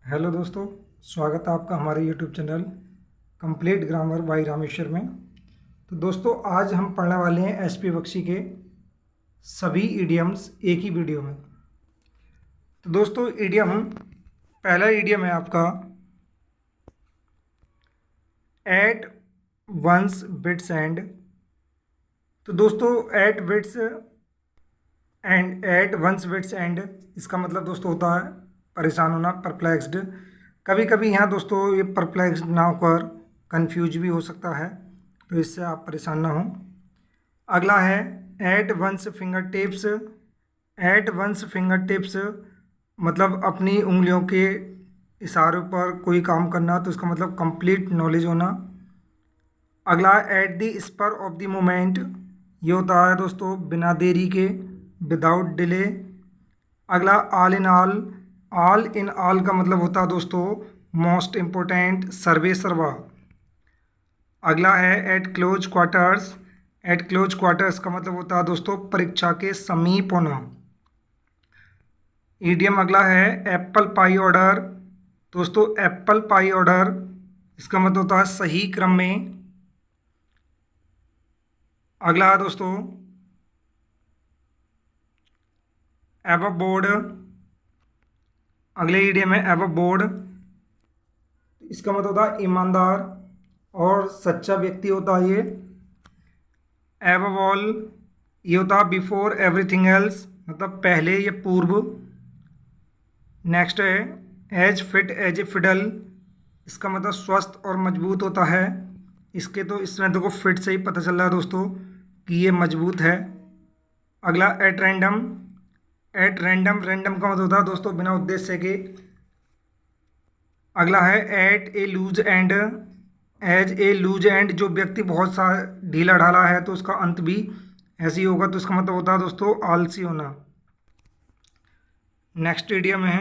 Hello दोस्तों, स्वागत है आपका हमारे YouTube channel complete grammar bye Rameshwar में। तो दोस्तों, आज हम पढ़ने वाले हैं एसपी बख्शी के सभी इडियम्स एक ही वीडियो में। तो दोस्तों, पहला इडियम है आपका एट वंस बिट्स एंड। तो दोस्तों, एट वंस बिट्स एंड इसका मतलब दोस्तों होता है परेशान होना, परप्लेक्स्ड। कभी कभी यहाँ दोस्तों ये परप्लेक्स्ड ना होकर कंफ्यूज भी हो सकता है, तो इससे आप परेशान ना हो। अगला है at one's fingertips. At one's fingertips मतलब अपनी उंगलियों के इशारों पर कोई काम करना, तो इसका मतलब कंप्लीट नॉलेज होना। अगला at the spur of the moment, ये होता है दोस्तों बिना देरी के, विदाउट डिले। अगला ऑल इन ऑल का मतलब होता है दोस्तों मोस्ट इम्पोर्टेंट, सर्वे सर्वा। अगला है eight close quarters. Eight close quarters का मतलब होता है दोस्तों परीक्षा के समीप होना। ईडियम अगला है एप्पल पाई ऑर्डर। दोस्तों, एप्पल पाई ऑर्डर इसका मतलब होता है सही क्रम में। अगला है दोस्तों एबव बोर्ड। अगले ईडियम है एबव बोर्ड, इसका मतलब होता है ईमानदार और सच्चा व्यक्ति होता है ये। एबव ऑल ये होता है बिफोर एवरीथिंग एल्स, मतलब पहले या पूर्व। नेक्स्ट है as fit as a fiddle, इसका मतलब स्वस्थ और मजबूत होता है। इसमें देखो फिट से ही पता चल रहा है दोस्तों कि ये मजबूत है। अगला एट रैंडम। एट रैंडम का मतलब होता है दोस्तों बिना उद्देश्य के। अगला है at a loose end. As a loose end, जो व्यक्ति बहुत सा ढीला ढाला है तो उसका अंत भी ऐसे ही होगा, तो इसका मतलब होता है दोस्तों आलसी होना। नेक्स्ट इडियम है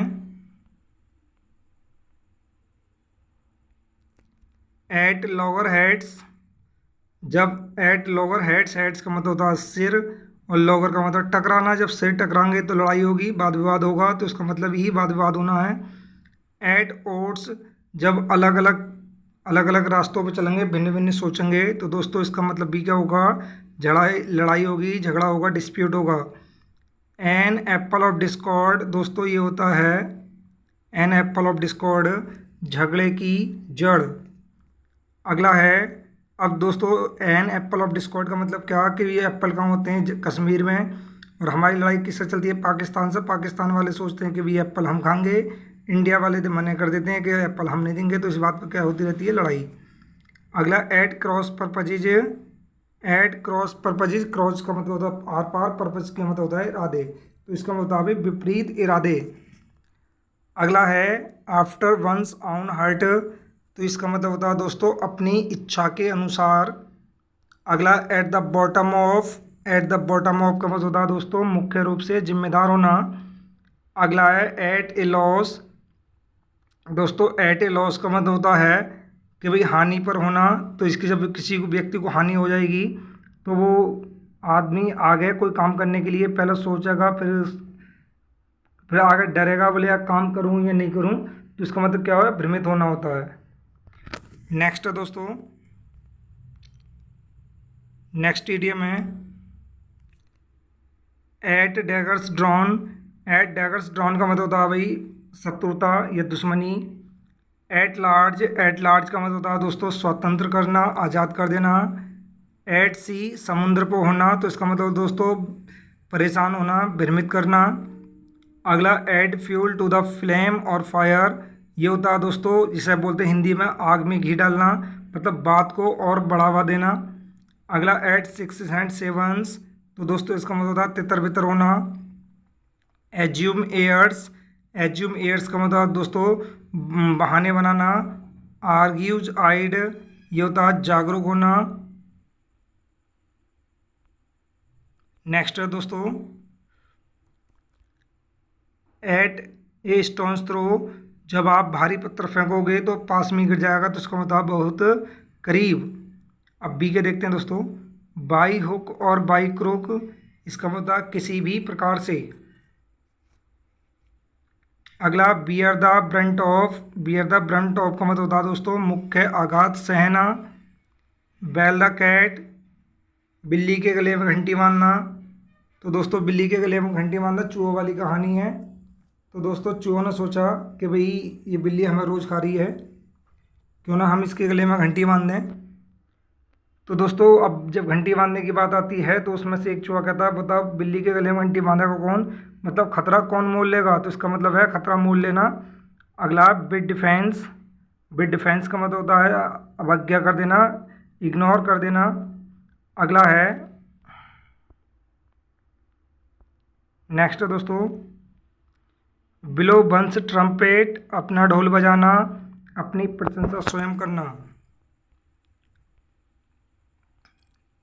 एट लॉगर हेड्स। जब एट लॉगर हेड्स, हेड्स का मतलब होता है सिर और लॉगर का मतलब टकराना, जब सिर टकराएंगे तो लड़ाई होगी, वाद विवाद होगा, तो इसका मतलब यही वाद विवाद होना है। एट ओट्स, जब अलग अलग रास्तों पे चलेंगे, भिन्न भिन्न सोचेंगे, तो दोस्तों इसका मतलब भी क्या होगा, लड़ाई होगी, झगड़ा होगा, डिस्प्यूट होगा। एन एप्पल ऑफ डिस्कॉर्ड, दोस्तों ये होता है एन एप्पल ऑफ डिस्कॉर्ड, झगड़े की जड़। अगला है, अब दोस्तों एन एप्पल ऑफ डिस्कॉर्ड का मतलब क्या, कि ये एप्पल कहाँ होते हैं, कश्मीर में। और हमारी लड़ाई किससे चलती है, पाकिस्तान से। पाकिस्तान वाले सोचते हैं कि भी एप्पल हम खाएंगे, इंडिया वाले तो मना कर देते हैं कि एप्पल हम नहीं देंगे, तो इस बात पर क्या होती रहती है, लड़ाई। अगला at cross purposes. At cross purposes, cross का मतलब होता है आर पार, पर्पज का मतलब होता है इरादे, तो इसका मुताबिक विपरीत इरादे। अगला है आफ्टर वंस ऑन हर्ट, तो इसका मतलब होता है दोस्तों अपनी इच्छा के अनुसार। अगला at the bottom of. At the bottom of का मतलब होता है दोस्तों मुख्य रूप से जिम्मेदार होना। अगला है एट ए लॉस। दोस्तों एट ए लॉस का मतलब होता है कि भाई हानि पर होना, तो इसकी जब किसी को व्यक्ति को हानि हो जाएगी तो वो आदमी आगे कोई काम करने के लिए पहले सोचेगा, फिर आगे डरेगा, बोले यार काम करूँ या नहीं करूँ, तो इसका मतलब क्या है, भ्रमित होना होता है। नेक्स्ट है दोस्तों, नेक्स्ट इडियम है at daggers drawn. At daggers drawn का मतलब होता है भाई शत्रुता या दुश्मनी। एट लार्ज का मतलब होता है दोस्तों स्वतंत्र करना, आज़ाद कर देना। एट सी, समुद्र पर होना, तो इसका मतलब दोस्तों परेशान होना, भ्रमित करना। अगला add fuel to the flame और फायर, ये होता है दोस्तों जिसे बोलते हैं हिंदी में आग में घी डालना, मतलब बात को और बढ़ावा देना। अगला एट सिक्स एंड सेवन्स, तो दोस्तों इसका मतलब होता है तितर बितर होना। एज्यूम एयर्स का मतलब दोस्तों बहाने बनाना। आर्ग्यूज आइड, ये होता है जागरूक होना। नेक्स्ट है दोस्तों एट ए स्टोन्स थ्रो, जब आप भारी पत्थर फेंकोगे तो पास में गिर जाएगा, तो इसका मतलब बहुत करीब। अब बी के देखते हैं दोस्तों, बाई हुक और बाई क्रोक, इसका मतलब किसी भी प्रकार से। अगला बियर द ब्रंट ऑफ का मतलब होता है दोस्तों मुख्य आघात सहना। बेल द कैट, बिल्ली के गले में घंटी बांधना। तो दोस्तों बिल्ली के गले में घंटी बांधना चूहों वाली कहानी है। तो दोस्तों चूहों ने सोचा कि भाई ये बिल्ली हमें रोज़ खा रही है, क्यों ना हम इसके गले में घंटी बांध दें। तो दोस्तों अब जब घंटी बांधने की बात आती है तो उसमें से एक चूहा कहता है बताओ बिल्ली के गले में घंटी बांधेगा कौन, मतलब खतरा कौन मोल लेगा। तो इसका मतलब है खतरा मोल लेना। अगला बिड डिफेंस का मतलब होता है अवज्ञा कर देना, इग्नोर कर देना। अगला है नेक्स्ट दोस्तों बिलो बंस ट्रम्पेट, अपना ढोल बजाना, अपनी प्रशंसा स्वयं करना।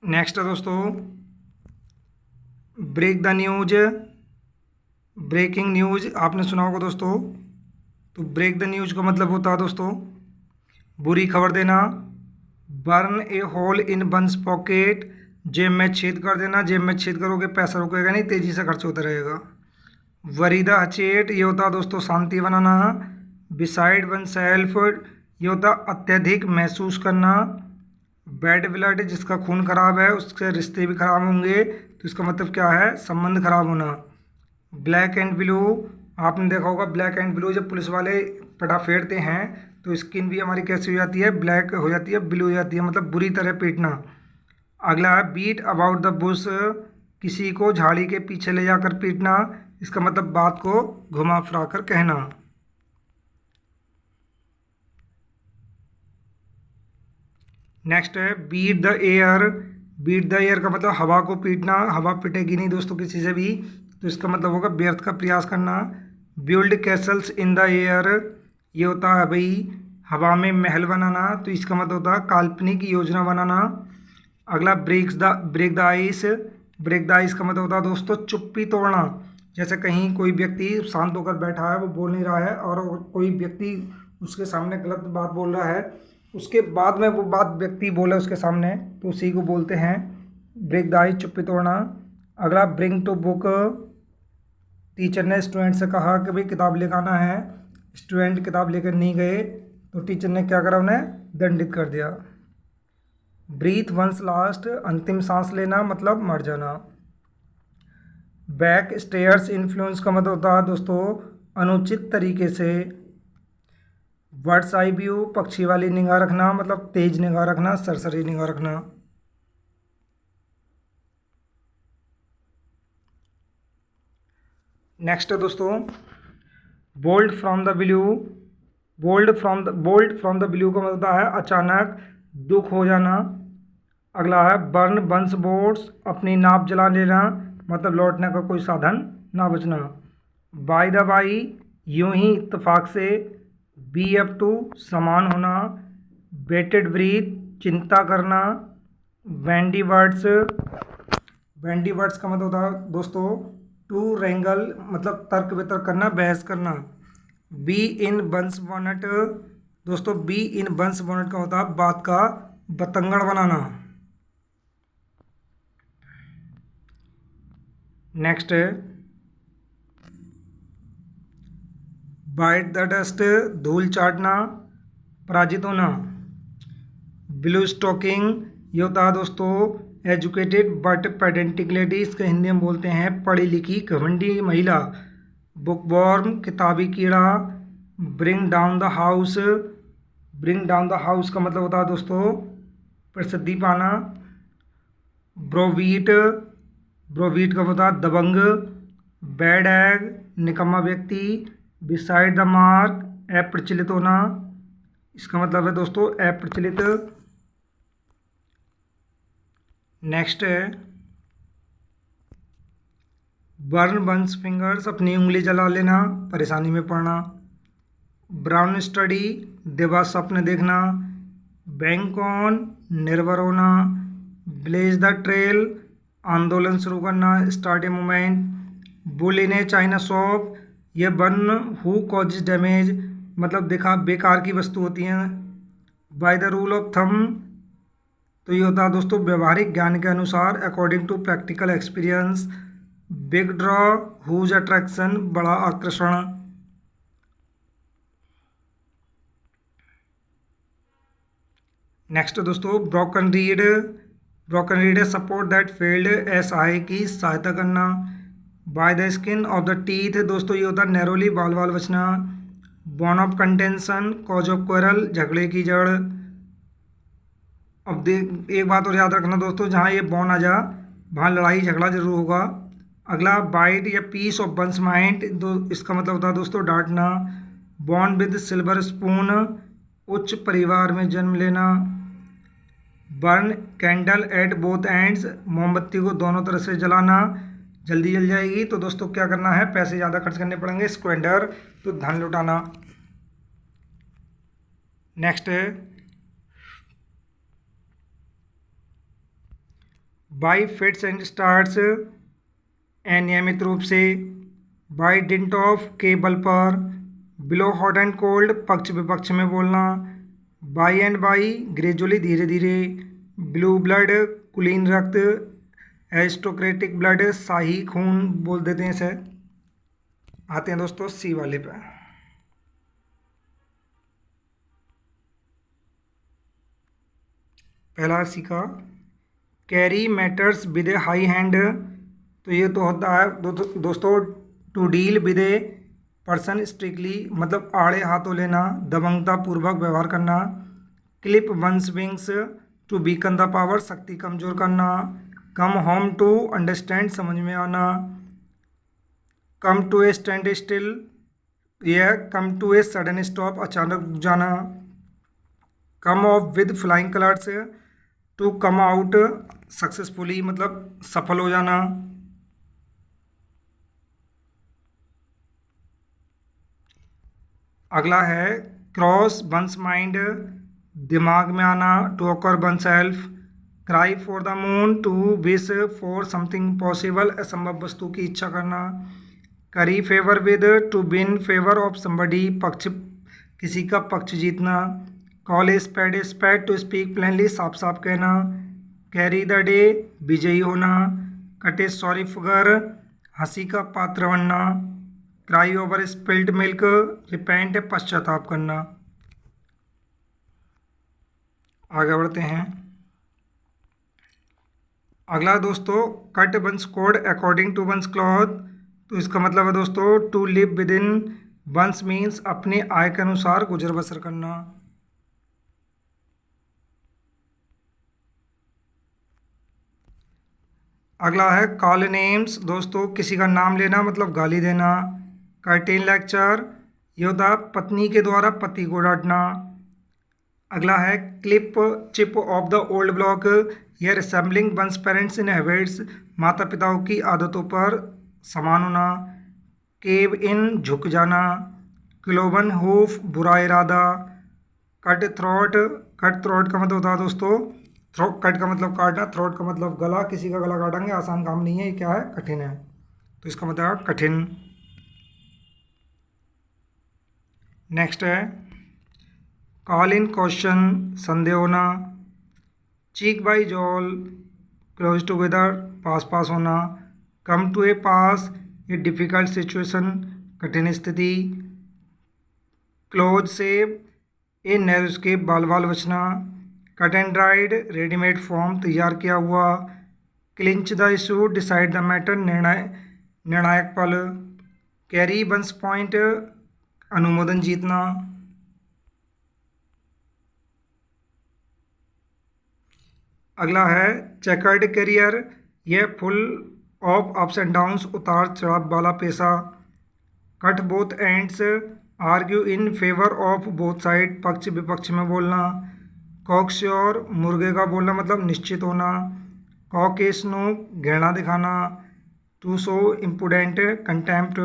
नेक्स्ट है दोस्तों break the news, breaking news आपने सुना होगा दोस्तों। तो ब्रेक द न्यूज का मतलब होता है दोस्तों बुरी खबर देना। बर्न ए होल इन बंस पॉकेट, जेब में छेद कर देना। जेब में छेद करोगे पैसा रुकेगा नहीं, तेज़ी से खर्च होता रहेगा। वरी द अचेट, ये होता है दोस्तों शांति बनाना। बिसाइड वन सेल्फ, ये होता अत्यधिक महसूस करना। बैड ब्लड, जिसका खून खराब है उसके रिश्ते भी खराब होंगे, तो इसका मतलब क्या है संबंध खराब होना। ब्लैक एंड ब्लू, आपने देखा होगा ब्लैक एंड ब्लू जब पुलिस वाले पटा फेरते हैं तो स्किन भी हमारी कैसी हो जाती है, ब्लैक हो जाती है, ब्लू हो जाती है, मतलब बुरी तरह पीटना। अगला है बीट अबाउट द बुश, किसी को झाड़ी के पीछे ले जाकर पीटना। इसका मतलब बात को घुमा फिरा कर कहना। नेक्स्ट है beat the air, beat the air का मतलब हवा को पीटना। हवा पिटेगी नहीं दोस्तों किसी से भी, तो इसका मतलब होगा व्यर्थ का प्रयास करना। Build Castle's in the air, ये होता है भाई हवा में महल बनाना, तो इसका मतलब होता है काल्पनिक योजना बनाना। अगला break the ice, break the ice का मतलब होता है दोस्तों चुप्पी तोड़ना। जैसे कहीं कोई व्यक्ति शांत होकर बैठा है, वो बोल नहीं रहा है, और कोई व्यक्ति उसके सामने गलत बात बोल रहा है, उसके बाद में वो बात व्यक्ति बोले उसके सामने, तो उसी को बोलते हैं ब्रेक द आइस, चुप्पी तोड़ना। अगला ब्रिंग टू बुक, टीचर ने स्टूडेंट से कहा कि भाई किताब लेकर आना है, स्टूडेंट किताब लेकर नहीं गए, तो टीचर ने क्या करा उन्हें दंडित कर दिया। ब्रीथ वंस लास्ट, अंतिम सांस लेना मतलब मर जाना। बैक स्टेयर्स इन्फ्लुएंस का मतलब होता है दोस्तों अनुचित तरीके से। बर्ड्स आई व्यू, पक्षी वाली निगाह रखना मतलब तेज निगाह रखना, सरसरी निगाह रखना। नेक्स्ट है दोस्तों bolt from the blue, bolt from the blue का मतलब होता है अचानक दुख हो जाना। अगला है बर्न बंस बोट्स, अपनी नाव जला लेना मतलब लौटने का कोई साधन ना बचना। बाय द बाई, यूं ही इत्तेफाक से। बी अप टू, समान होना। बेटेड ब्रीथ, चिंता करना। बैंडी वर्ड्स, बैंडी वर्ड्स का मतलब होता है दोस्तों टू रेंगल मतलब तर्क वितर्क करना, बहस करना। बी इन बंस बोनट, दोस्तों बी इन बंस बोनट का होता है बात का बतंगड़ बनाना। नेक्स्ट है बाइट द डस्ट, धूल चाटना, पराजित होना। ब्लू स्टॉकिंग, ये होता है दोस्तों एजुकेटेड बट पेडेंटिक लेडी, इसके हिंदी में बोलते हैं पढ़ी लिखी घमंडी महिला। बुकवॉर्म, किताबी कीड़ा। Bring down the house, bring down the house का मतलब होता है दोस्तों प्रसिद्धि पाना। ब्रोवीट, ब्रोवीट का होता है दबंग। बैड एग, निकम्मा व्यक्ति। बिसाइड द मार्क, अप्रचलित होना, इसका मतलब है दोस्तों अप्रचलित। नेक्स्ट है बर्न बंस फिंगर्स, अपनी उंगली जला लेना, परेशानी में पड़ना। ब्राउन स्टडी, दिवा स्वप्न देखना। बैंक ऑन, निर्भर होना। ब्लेज द ट्रेल, आंदोलन शुरू करना, start a movement. Bull in A China shop, ये बर्न हु कॉजेज डैमेज मतलब देखा बेकार की वस्तु होती हैं। By the rule of thumb, तो ये होता है दोस्तों व्यवहारिक ज्ञान के अनुसार, according to practical experience. Big draw, huge attraction, बड़ा आकर्षण। नेक्स्ट दोस्तों ब्रोकन रीड। ब्रोकन रीड है सपोर्ट दैट फेल्ड, असहाय की सहायता करना। By the skin of the teeth दोस्तों ये होता है नैरोली, बाल बाल बचना। Bone of contention, cause of quarrel, झगड़े की जड़। अब एक बात और याद रखना दोस्तों, जहाँ ये बॉन आ जा वहाँ लड़ाई झगड़ा जरूर होगा। अगला बाइट या पीस ऑफ वंस माइंड, इसका मतलब होता है दोस्तों डांटना। बॉर्न विद सिल्वर स्पून, उच्च परिवार में जन्म लेना। Burn candle at both ends, मोमबत्ती को दोनों तरफ से जलाना, जल्दी जल जाएगी। तो दोस्तों क्या करना है, पैसे ज़्यादा खर्च करने पड़ेंगे। स्क्वेंडर, तो धन लुटाना। नेक्स्ट है बाई फिट्स एंड स्टार्ट्स, अनियमित रूप से। बाई डिंट ऑफ, के बल पर। बिलो हॉट एंड कोल्ड, पक्ष विपक्ष में बोलना। बाई एंड बाई, ग्रेजुअली धीरे धीरे। ब्लू ब्लड, कुलीन रक्त। एरिस्टोक्रेटिक ब्लड, शाही खून बोल देते हैं इसे। आते हैं दोस्तों सी वाले पे। पहला सी का carry matters with a high hand, तो ये तो होता है दोस्तों to deal with a person strictly, मतलब आड़े हाथों लेना, दबंगता पूर्वक व्यवहार करना। Clip one's wings, to weaken the power, शक्ति कमजोर करना। कम होम टू अंडरस्टैंड, समझ में आना। Come to a standstill, यह come to a sudden stop, अचानक रुक जाना। Come off with flying colours, to come out successfully, मतलब सफल हो जाना। अगला है क्रॉस वंस माइंड, दिमाग में आना, to occur one self. Cry for the moon, to wish for something possible, असंभव वस्तु की इच्छा करना। Curry favour with, to win favour of somebody, पक्ष किसी का पक्ष जीतना। Call spade spade, to speak plainly, साफ साफ कहना। कैरी द डे, विजयी होना। कटे सॉरी फिगर, हंसी का पात्र बनना। Cry over spilled milk, repent, पश्चाताप करना। आगे बढ़ते हैं। अगला दोस्तों cut one's coat according to one's cloth, तो इसका मतलब है दोस्तों to live within one's means, अपने आय के अनुसार गुजर बसर करना। अगला है कॉल नेम्स, दोस्तों किसी का नाम लेना मतलब गाली देना। कर्टेन लेक्चर, ये होता है पत्नी के द्वारा पति को डांटना। अगला है clip chip off the old block, यह रिसेंबलिंग वंस पेरेंट्स इन हैबिट्स, माता पिताओं की आदतों पर समान होना। केव इन, झुक जाना। क्लोवन हूफ, बुरा इरादा। कट थ्रोट, कट थ्रोट का मतलब होता है दोस्तों थ्रोट, कट का मतलब काटना, थ्रोट का मतलब गला, किसी का गला काटेंगे आसान काम नहीं है, ये क्या है कठिन है, तो इसका मतलब है कठिन। नेक्स्ट है कॉल इन क्वेश्चन, संदेह होना। Cheek by jowl, close together, पास पास होना। Come to a pass, a difficult situation, कठिन स्थिति। Close shave, a narrow escape, बाल बाल बचना। Cut and dried, readymade form, तैयार किया हुआ। Clinch the issue, decide the matter, निर्णायक पल। कैरी वंस पॉइंट, अनुमोदन जीतना। अगला है चेकर्ड करियर, यह full of ups and downs, उतार चढ़ाव वाला पेशा। Cut both ends, argue in favour of both side, पक्ष विपक्ष में बोलना। कॉक्श्योर, मुर्गे का बोलना मतलब निश्चित होना। कॉकेस्नो, घृणा दिखाना। To so impudent, contempt.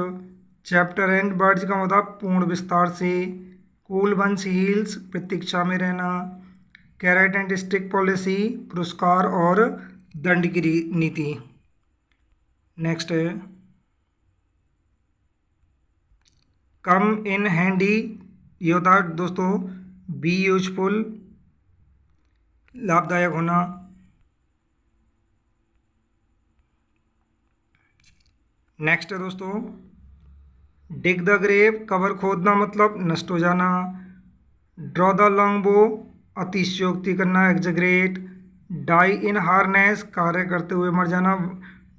Chapter and words का मतलब पूर्ण विस्तार से। कूल वंस हील्स, प्रतीक्षा में रहना। कैरेट एंड स्टिक पॉलिसी, पुरस्कार और दंड की नीति। नेक्स्ट है कम इन हैंडी, ये होता है दोस्तों बी यूजफुल, लाभदायक होना। नेक्स्ट है दोस्तों डिग द ग्रेव, कबर खोदना मतलब नष्ट हो जाना। ड्रॉ द लॉन्ग बो, अतिशयोक्ति करना, एग्जैगरेट। डाई इन हार्नेस, कार्य करते हुए मर जाना,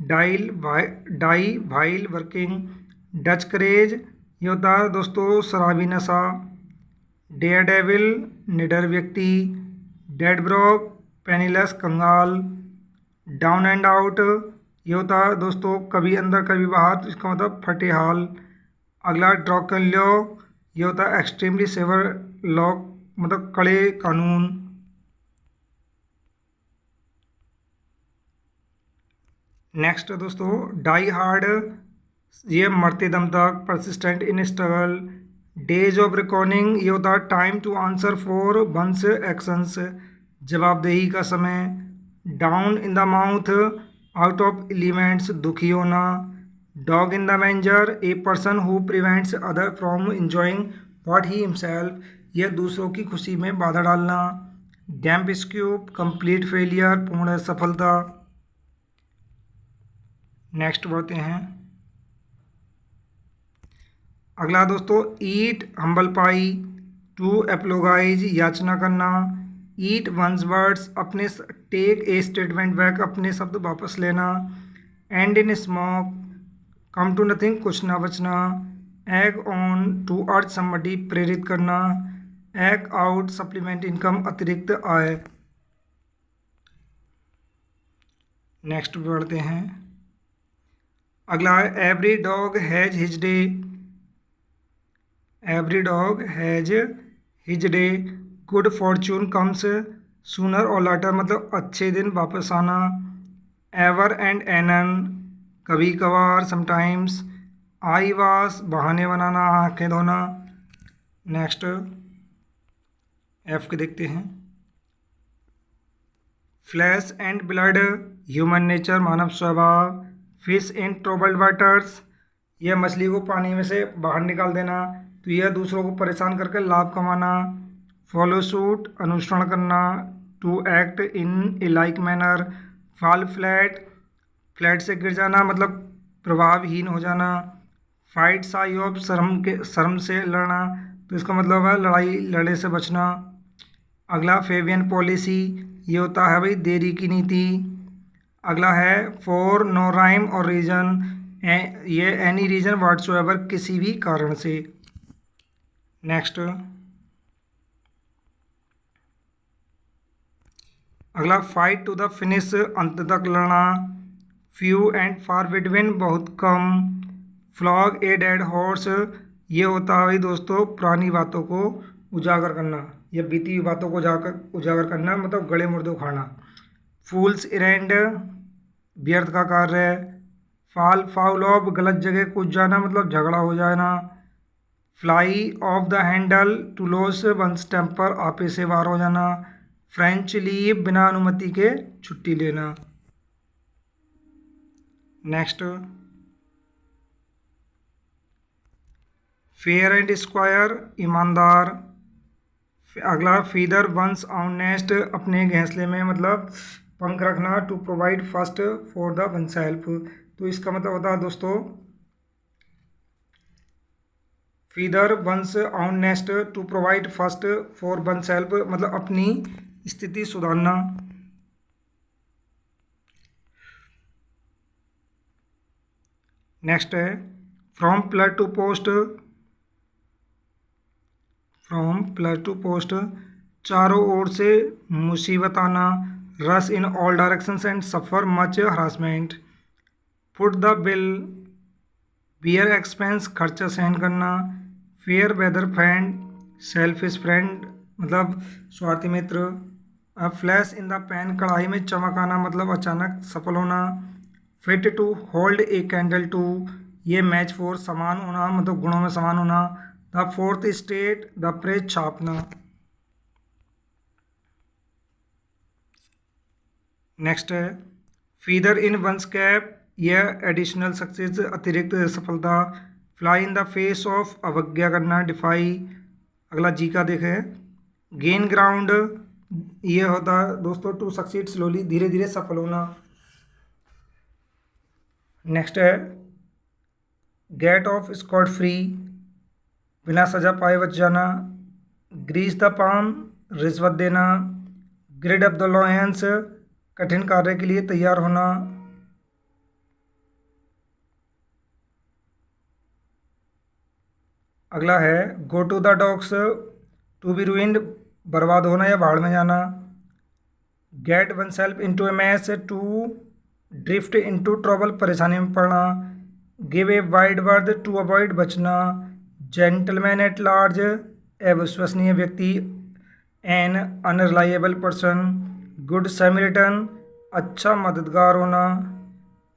डाई वाइल वर्किंग। डच करेज, ये होता है दोस्तों शराबी नशा। डेयर डेविल, निडर व्यक्ति। डेड ब्रोक, पेनीलेस, कंगाल। डाउन एंड आउट, ये होता है दोस्तों कभी अंदर कभी बाहर, इसका मतलब फटे हाल। अगला ड्रॉकन लॉ, ये होता है एक्सट्रीमली सेवर लॉ, मतलब कड़े कानून। नेक्स्ट दोस्तों डाई हार्ड, ये मरते दम तक, persistent in struggle. Days of recording, ये होता है time to answer for one's actions, जवाबदेही का समय। Down in the mouth, out of elements, दुखी होना। Dog in the manger, a person who prevents other from enjoying what he himself, यह दूसरों की खुशी में बाधा डालना। गैम्प स्क्यूब, कंप्लीट फेलियर, पूर्ण सफलता। नेक्स्ट बढ़ते हैं। अगला दोस्तों ईट हम्बल पाई, टू एप्लोगाइज, याचना करना। ईट वंस वर्ड्स, अपने टेक ए स्टेटमेंट बैक, अपने शब्द वापस लेना। End in smoke, come to nothing, कुछ ना बचना। Egg on, to urge somebody, प्रेरित करना। एग आउट, सप्लीमेंट इनकम, अतिरिक्त आय। नेक्स्ट बढ़ते हैं। अगला है every dog has his day, every dog has his day. Good Fortune comes sooner और लेटर, मतलब अच्छे दिन वापस आना। एवर एंड एनन, कभी कभार, समटाइम्स। आई वास, बहाने बनाना, आंखें धोना। नेक्स्ट एफ के देखते हैं। Flesh and blood, human nature, मानव स्वभाव। फिश इन ट्रबल्ड वाटर्स, यह मछली को पानी में से बाहर निकाल देना, तो यह दूसरों को परेशान करके लाभ कमाना। फॉलो सूट, अनुसरण करना। To act in a like manner. Fall flat, flat से गिर जाना, मतलब प्रभावहीन हो जाना। फाइट साई ऑफ, शर्म से लड़ना, तो इसका मतलब है लड़ाई लड़ने से बचना। अगला फेबियन पॉलिसी, ये होता है भाई देरी की नीति। अगला है फॉर नो राइम और रीजन, ये एनी रीजन व्हाट्सोएवर, किसी भी कारण से। नेक्स्ट अगला फाइट टू द फिनिश, अंत तक लड़ना। फ्यू एंड फार बिटवीन, बहुत कम। फ्लॉग ए डेड हॉर्स, ये होता है भाई दोस्तों पुरानी बातों को उजागर करना, या बीती हुई बातों को उजागर करना, मतलब गले मुर्दे उखाड़ना। फूल्स इरेंड, व्यर्थ का कार्य। फाल फाउल ऑफ, गलत जगह कूद जाना, मतलब झगड़ा हो जाना। Fly off the handle, to lose one's temper, आपे से बाहर हो जाना। फ्रेंच लीव, बिना अनुमति के छुट्टी लेना। नेक्स्ट फेयर एंड स्क्वायर, ईमानदार। अगला फीदर वंस ऑन नेस्ट, अपने घोंसले में मतलब पंख रखना। To provide first for the one self, तो इसका मतलब होता है दोस्तों feather one's own nest, to provide first for one self, मतलब अपनी स्थिति सुधारना। नेक्स्ट है from pillar to post, from pillar to post, चारों ओर से मुसीबत आना। Rush in all directions and suffer much harassment. Foot the bill, bear expense, खर्चा सहन करना। Fair weather friend, selfish friend, मतलब स्वार्थी मित्र। फ्लैश इन द पैन, कढ़ाई में चमक आना, मतलब अचानक सफल होना। Fit to hold a candle to, ये मैच फॉर, समान होना, मतलब गुणों में समान होना। The fourth estate, the press, छापना। नेक्स्ट है फीदर इन वंस कैप, यह एडिशनल सक्सेस, अतिरिक्त सफलता। Fly in the face of, अवज्ञा करना, डिफाई। अगला जी का देखें। गेन ग्राउंड, ये होता है दोस्तों टू सक्सीड स्लोली, धीरे धीरे सफल होना। नेक्स्ट है गेट ऑफ स्कॉट फ्री, बिना सजा पाए बच जाना। ग्रीस द पाम, रिश्वत देना। ग्रिड ऑफ द लॉयंस, कठिन कार्य के लिए तैयार होना। अगला है go to the dogs, to be ruined, बर्बाद होना या भाड़ में जाना। Get one self into a mess, to drift into trouble, परेशानी में पड़ना। Give a wide berth, to avoid, बचना। जेंटलमैन एट लार्ज, अविश्वसनीय व्यक्ति। An unreliable person. Good Samaritan, अच्छा मददगार होना।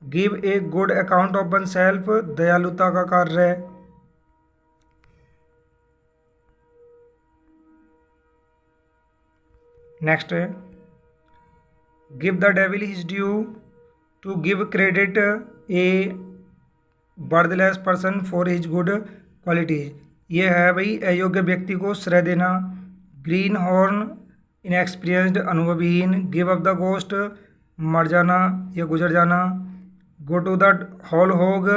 Give a good account of one self, दयालुता का कार्य। नेक्स्ट है give the devil his due, to give credit A worthless person for his good qualities. ये है भाई अयोग्य व्यक्ति को श्रेय देना। ग्रीन हॉर्न, इनएक्सपीरियंस्ड, अनुभवहीन। गिव अप द गोस्ट, मर जाना या गुजर जाना। Go to the whole hog,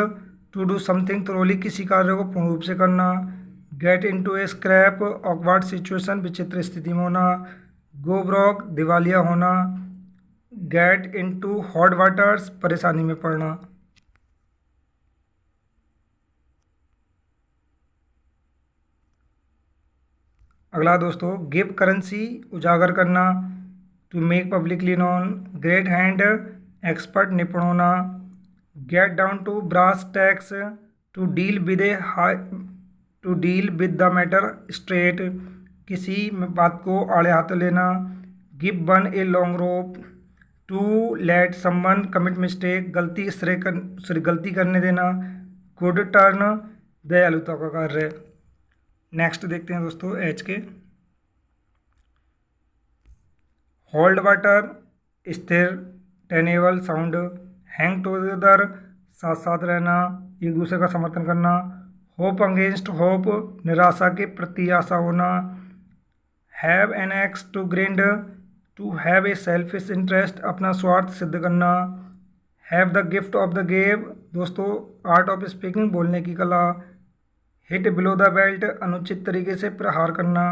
to do something thoroughly, किसी कार्य को पूर्ण रूप से करना। Get into a scrape, awkward situation, विचित्र स्थिति में होना। गो ब्रोक, दिवालिया होना। Get into hot waters, परेशानी में पड़ना। अगला दोस्तों गिव करेंसी, उजागर करना। To make publicly known. Great hand, expert, निपुण होना। Get down to brass tacks, to deal with a high, to deal with the matter straight, किसी बात को आड़े हाथों लेना। Give one a long rope, to let someone commit mistake, गलती करने देना। गुड टर्न, दयालुता का कार्य। नेक्स्ट देखते हैं दोस्तों एच के। होल्ड वाटर, स्थिर, टेनेबल, साउंड। हैंग टुगेदर, साथ साथ रहना, एक दूसरे का समर्थन करना। होप अगेंस्ट होप, निराशा के प्रति आशा होना। Have an axe to grind, to have a selfish interest, अपना स्वार्थ सिद्ध करना। Have the gift of the gab, दोस्तों आर्ट ऑफ स्पीकिंग, बोलने की कला। हिट बिलो द बेल्ट, अनुचित तरीके से प्रहार करना।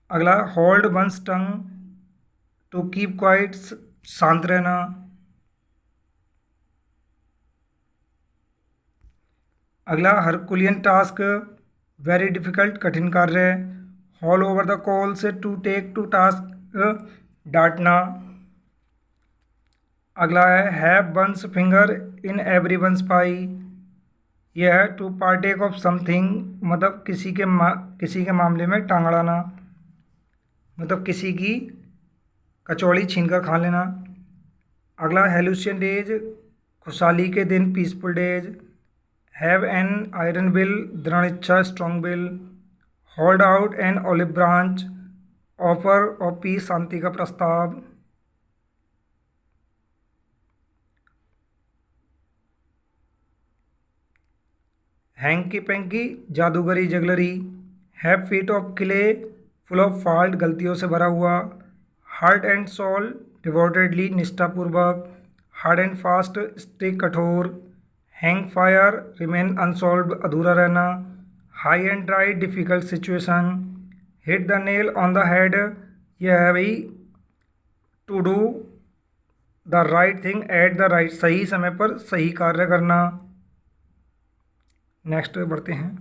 अगला hold one's tongue, to keep quiet, शांत रहना। अगला हरकुलियन टास्क, वेरी डिफिकल्ट, कठिन कार्य। Haul over the coals, to take to task, डांटना। अगला है have one's finger in every one's pie, यह है टू पार्टेक ऑफ समथिंग, मतलब किसी के मामले में टांग अड़ाना, मतलब किसी की कचौड़ी छीन कर खा लेना। अगला हेलुसियन डेज, खुशहाली के दिन, peaceful days. Have an iron will, दृढ़ इच्छा, strong will. Hold out an olive branch, offer of peace, शांति का प्रस्ताव। हैंकी पैंकी, जादूगरी, jugglery. Have feet of clay, full of fault, गलतियों से भरा हुआ। हार्ट एंड सोल, डिवोटेडली, निष्ठापूर्वक। हार्ड एंड फास्ट, स्टिक, कठोर। हैंग फायर, रिमेन अनसॉल्व, अधूरा रहना। High and dry, difficult situation. Hit the nail on the head, यह है भाई to do the right thing at the right, सही समय पर सही कार्य करना। नेक्स्ट बढ़ते हैं।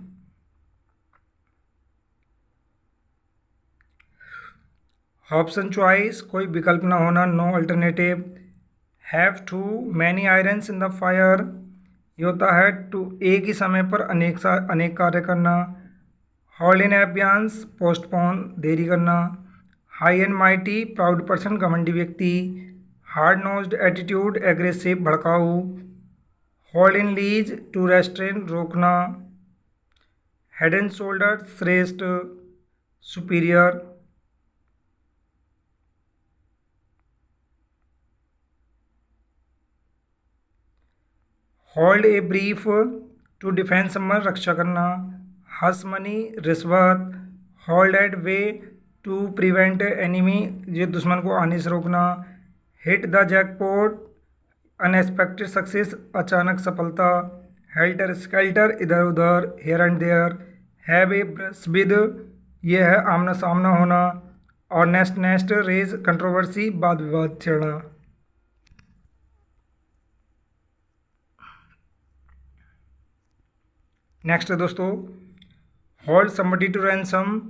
ऑप्शन चॉइस, कोई विकल्प ना होना, no alternative. Have too many irons in the fire, ये होता है टू एक ही समय पर अनेक कार्य करना। हॉल्ड इन एब्यांस, पोस्टपोन, देरी करना। High and mighty, proud person, घमंडी व्यक्ति। हार्ड नोज्ड एटीट्यूड, एग्रेसिव, भड़काऊ। Hold in leash, to restrain, रोकना। हेड एंड शोल्डर, श्रेष्ठ, superior. Hold a brief, to defend someone, रक्षा करना। हस मनी, रिश्वत। Hold at bay, to prevent enemy, ये दुश्मन को आने से रोकना। Hit the jackpot, unexpected success, अचानक सफलता। हेल्टर स्केल्टर इधर उधर, here and there. Have a brush with, ये है आमना सामना होना। और नेस्ट नेस्ट रेज कंट्रोवर्सी, वाद विवाद छेड़ना। नेक्स्ट है दोस्तों, होल्ड समबडी टू रैंसम,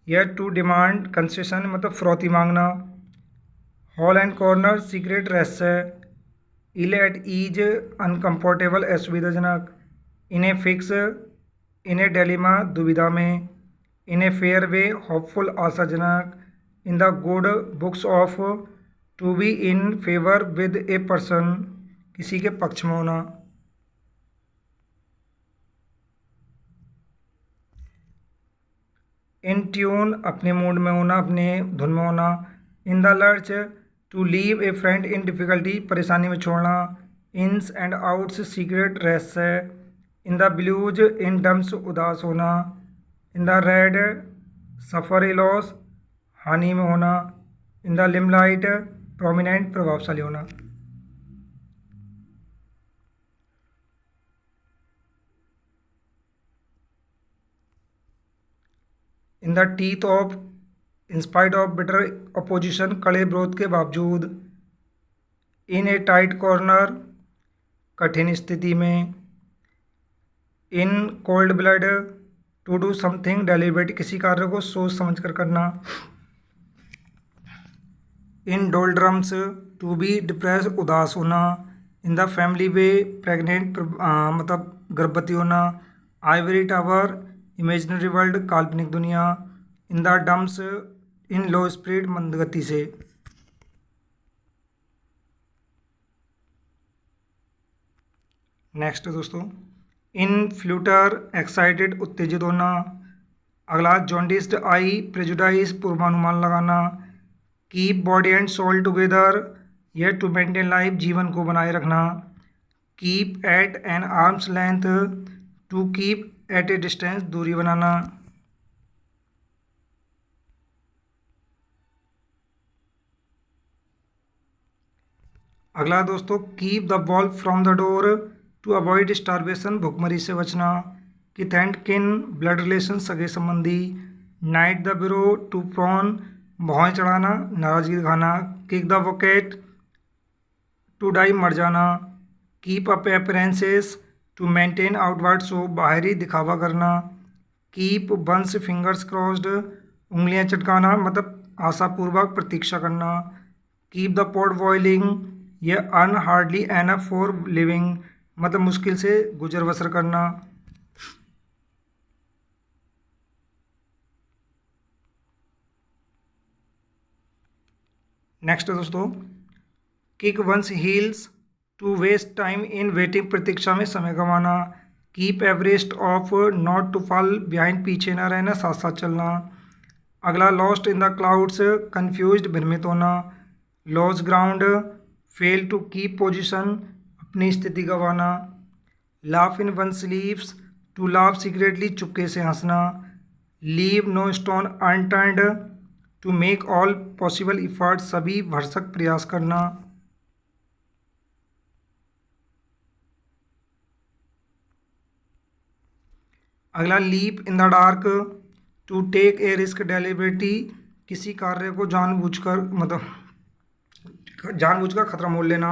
यह टू डिमांड कंसेशन मतलब फ्रौती मांगना। हॉल एंड कॉर्नर सीक्रेट रहस्य है। इल एट ईज अनकम्फर्टेबल असुविधाजनक। इन्हें फिक्स, इन्हें डेलिमा दुविधा में। इन्हें फेयर वे होपफुल आशाजनक। In the good books of, to be in favour with a person, किसी के पक्ष में होना। इन ट्यून अपने मूड में होना, अपने धुन में होना। In the lurch, to leave a friend in difficulty, परेशानी में छोड़ना। इन्स एंड आउट्स सीक्रेट रहस्य। In the blues, in dumps उदास होना। In the red, suffer a loss, हानि में होना। इन द लिमलाइट, प्रोमिनेंट प्रभावशाली होना। In the teeth of, in spite of bitter opposition, कड़े विरोध के बावजूद। इन ए टाइट कॉर्नर, कठिन स्थिति में। In cold blood, to do something deliberate, किसी कार्य को सोच समझ कर करना। In doldrums, to be depress, उदास होना। In the family way, pregnant मतलब गर्भवती होना। आइवरी टावर, इमेजिनरी वर्ल्ड, काल्पनिक दुनिया। In the dumps, in low speed, मंद गति से। नेक्स्ट दोस्तों, इन फ्लूटर, एक्साइटेड, उत्तेजित होना। अगला जॉन्डिस्ड आई, प्रेजुडाइज, पूर्वानुमान लगाना। Keep body and soul together, यह टू मेंटेन लाइफ, जीवन को बनाए रखना। Keep at an arm's length, to keep at a distance, दूरी बनाना। अगला दोस्तों, keep the ball from the door, to avoid starvation, भुखमरी से बचना। किथ एंड किन, ब्लड रिलेशन, सगे संबंधी। Knit the brow, to frown, भौं चढ़ाना, नाराजगी दिखाना। Kick the bucket, to die, मर जाना। Keep up appearances, to maintain outward show, बाहरी दिखावा करना। कीप वंस फिंगर्स क्रॉस्ड, उंगलियां चटकाना मतलब आशापूर्वक प्रतीक्षा करना। कीप द पॉट बॉइलिंग, यह earn hardly enough for living मतलब मुश्किल से गुजर बसर करना। नेक्स्ट दोस्तों, kick one's heels, to waste time in waiting, प्रतीक्षा में समय गंवाना। Keep abreast of, not to fall behind, पीछे ना रहना, साथ साथ चलना। अगला lost in the clouds, confused, भ्रमित होना। Lose ground, fail to keep position, अपनी स्थिति गंवाना। Laugh in one sleeves, to laugh secretly, चुपके से हंसना। Leave no stone unturned, to make all possible effort, सभी भरसक प्रयास करना। अगला leap in the dark, to take a risk deliberately, किसी कार्य को जानबूझकर मतलब जानबूझकर खतरा मोल लेना।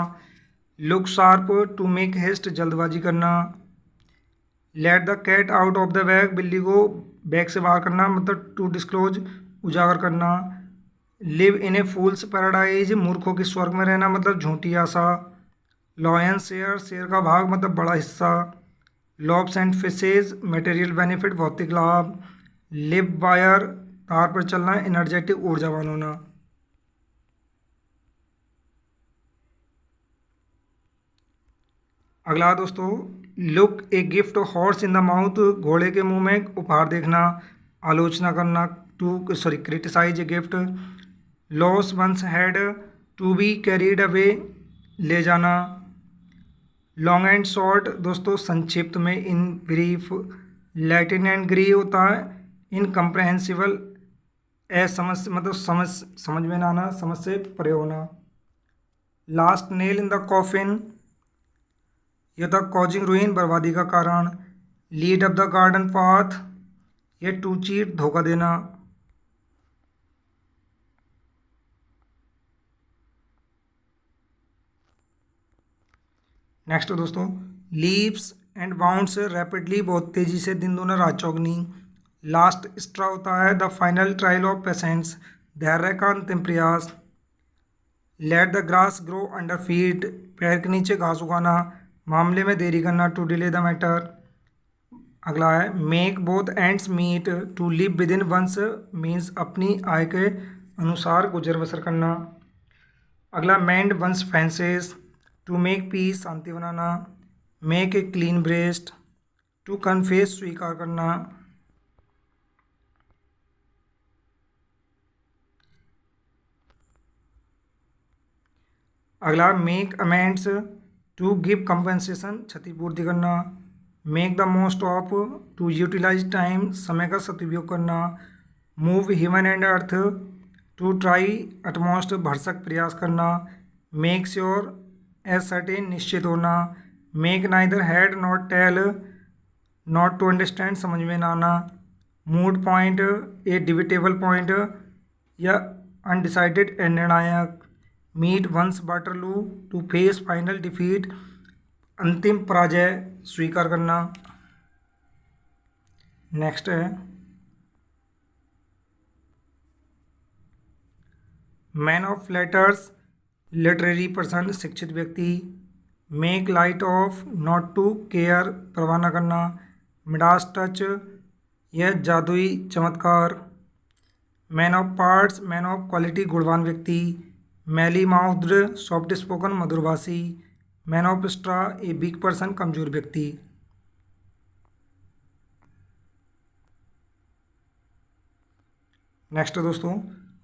Look sharp, to make haste, जल्दबाजी करना। Let the cat out of the bag, बिल्ली को बैग से बाहर करना मतलब टू डिस्क्लोज, उजागर करना। Live in A fools paradise, मूर्खों के स्वर्ग में रहना मतलब झूठी आशा। लॉयन शेयर, शेयर का भाग मतलब बड़ा हिस्सा। Lobes and fishes, material benefit, भौतिक लाभ। लिव वायर, तार पर चलना, एनर्जेटिक, ऊर्जावान होना। अगला दोस्तों, look a gift horse in the mouth, घोड़े के मुंह में उपहार देखना, आलोचना करना, to criticise a gift. Lose one's head, to be carried away, ले जाना। लॉन्ग एंड शॉर्ट दोस्तों संक्षिप्त में, in brief. Latin and Greek होता है इनकम्प्रहेंसिबल, असमझ मतलब समझ में ना आना, समझ से परे होना। Last nail in the coffin, ये था कॉजिंग रूइन, बर्बादी का कारण। Lead up the garden path, ये टू चीट, धोखा देना। नेक्स्ट दोस्तों, लीव्स एंड बाउंड्स रैपिडली, बहुत तेजी से, दिन दूना रात चौगनी। लास्ट स्ट्रा होता है the final trial of patience, धैर्य का अंतिम प्रयास। Let the grass grow under feet, पैर के नीचे घास उगाना, मामले में देरी करना, टू डिले द मैटर। अगला है make both ends meet, to live within one's means अपनी आय के अनुसार गुजर बसर करना। अगला mend one's fences, to make peace, शांति बनाना। Make a clean breast, to confess, स्वीकार करना। अगला make amends, to give compensation, क्षतिपूर्ति करना। Make the most of, to utilise time, समय का सदुपयोग करना। Move heaven and earth, to try utmost, भरसक प्रयास करना। मेक श्योर, एज सर्टेन, निश्चित होना। Make neither head not tail, not to understand, समझ में ना आना। Moot point, a debatable point या अनडिसाइडेड, निर्णायक। Meet one's Waterloo, to face final defeat, अंतिम पराजय स्वीकार करना। नेक्स्ट है man of letters, literary person, शिक्षित व्यक्ति। Make light of, not to care, परवाह न करना। मिडास टच, यह जादुई चमत्कार। Man of parts, man of quality, गुणवान व्यक्ति। Mealy mouthed, soft spoken, मधुरभाषी। Man of straw, a weak person, कमजोर व्यक्ति। नेक्स्ट दोस्तों,